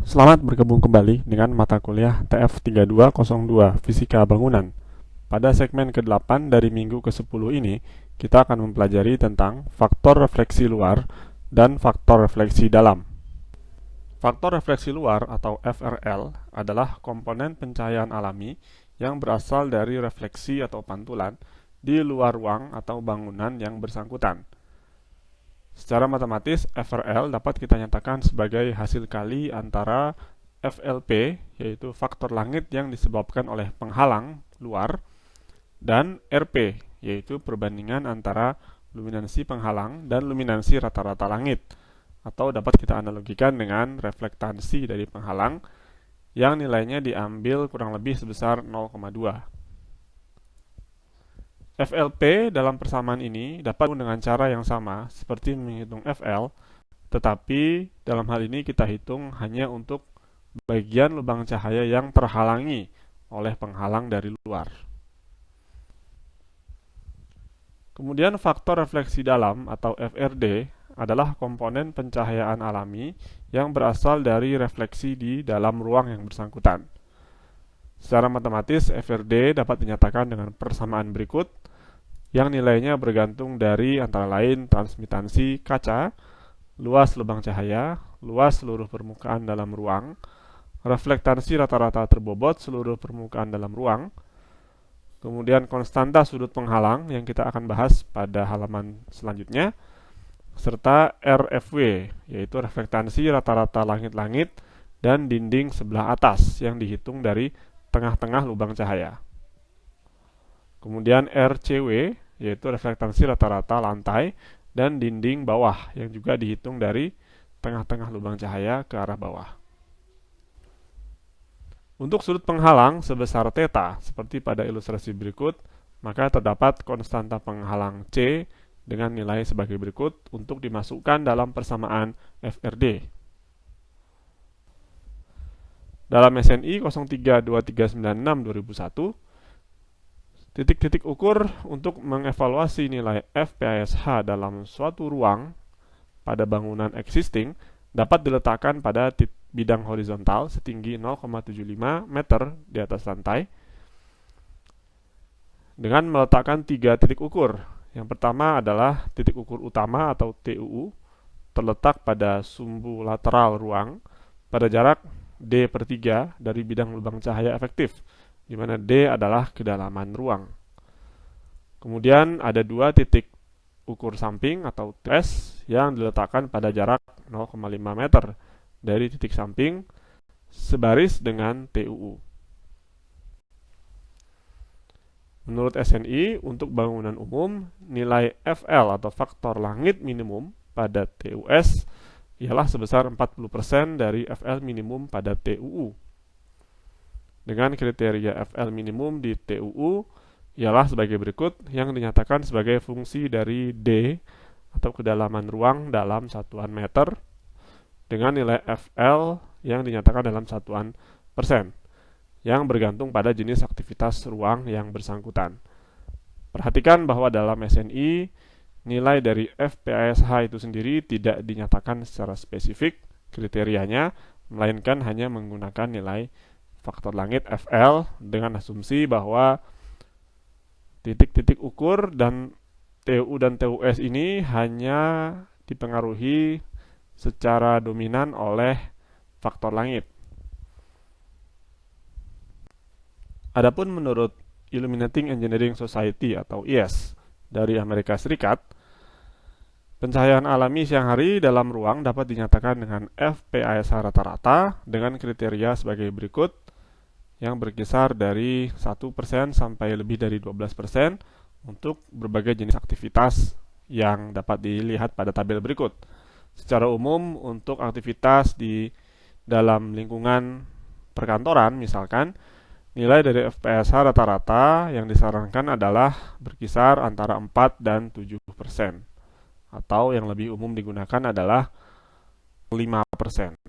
Selamat bergabung kembali dengan mata kuliah TF3202 Fisika Bangunan. Pada segmen ke-8 dari minggu ke-10 ini, kita akan mempelajari tentang faktor refleksi luar dan faktor refleksi dalam. Faktor refleksi luar atau FRL adalah komponen pencahayaan alami yang berasal dari refleksi atau pantulan di luar ruang atau bangunan yang bersangkutan. Secara matematis, FRL dapat kita nyatakan sebagai hasil kali antara FLP, yaitu faktor langit yang disebabkan oleh penghalang luar, dan RP, yaitu perbandingan antara luminansi penghalang dan luminansi rata-rata langit, atau dapat kita analogikan dengan reflektansi dari penghalang yang nilainya diambil kurang lebih sebesar 0,2. FLP dalam persamaan ini dapat dengan cara yang sama seperti menghitung FL, tetapi dalam hal ini kita hitung hanya untuk bagian lubang cahaya yang terhalangi oleh penghalang dari luar. Kemudian faktor refleksi dalam atau FRD adalah komponen pencahayaan alami yang berasal dari refleksi di dalam ruang yang bersangkutan. Secara matematis, FRD dapat dinyatakan dengan persamaan berikut, yang nilainya bergantung dari antara lain transmitansi kaca, luas lubang cahaya, luas seluruh permukaan dalam ruang, reflektansi rata-rata terbobot seluruh permukaan dalam ruang, kemudian konstanta sudut penghalang yang kita akan bahas pada halaman selanjutnya, serta RFW, yaitu reflektansi rata-rata langit-langit dan dinding sebelah atas yang dihitung dari tengah-tengah lubang cahaya. Kemudian RCW, yaitu reflektansi rata-rata lantai dan dinding bawah yang juga dihitung dari tengah-tengah lubang cahaya ke arah bawah. Untuk sudut penghalang sebesar θ, seperti pada ilustrasi berikut, maka terdapat konstanta penghalang C dengan nilai sebagai berikut untuk dimasukkan dalam persamaan FRD. Dalam SNI 032396-2001, titik-titik ukur untuk mengevaluasi nilai FPASH dalam suatu ruang pada bangunan existing dapat diletakkan pada bidang horizontal setinggi 0,75 meter di atas lantai dengan meletakkan 3 titik ukur. Yang pertama adalah titik ukur utama atau TUU terletak pada sumbu lateral ruang pada jarak D/3 dari bidang lubang cahaya efektif, di mana D adalah kedalaman ruang. Kemudian ada 2 titik ukur samping atau TS yang diletakkan pada jarak 0,5 meter dari titik samping sebaris dengan TUU. Menurut SNI, untuk bangunan umum, nilai FL atau faktor langit minimum pada TUS ialah sebesar 40% dari FL minimum pada TUU. Dengan kriteria FL minimum di TUU ialah sebagai berikut, yang dinyatakan sebagai fungsi dari D atau kedalaman ruang dalam satuan meter dengan nilai FL yang dinyatakan dalam satuan persen yang bergantung pada jenis aktivitas ruang yang bersangkutan. Perhatikan bahwa dalam SNI nilai dari FPASH itu sendiri tidak dinyatakan secara spesifik kriterianya, melainkan hanya menggunakan nilai faktor langit FL dengan asumsi bahwa titik-titik ukur dan TU dan TUS ini hanya dipengaruhi secara dominan oleh faktor langit. Adapun menurut Illuminating Engineering Society atau IES dari Amerika Serikat, pencahayaan alami siang hari dalam ruang dapat dinyatakan dengan FPASH rata-rata dengan kriteria sebagai berikut, yang berkisar dari 1% sampai lebih dari 12% untuk berbagai jenis aktivitas yang dapat dilihat pada tabel berikut. Secara umum, untuk aktivitas di dalam lingkungan perkantoran misalkan, nilai dari FPASH rata-rata yang disarankan adalah berkisar antara 4 dan 7%, atau yang lebih umum digunakan adalah 5%.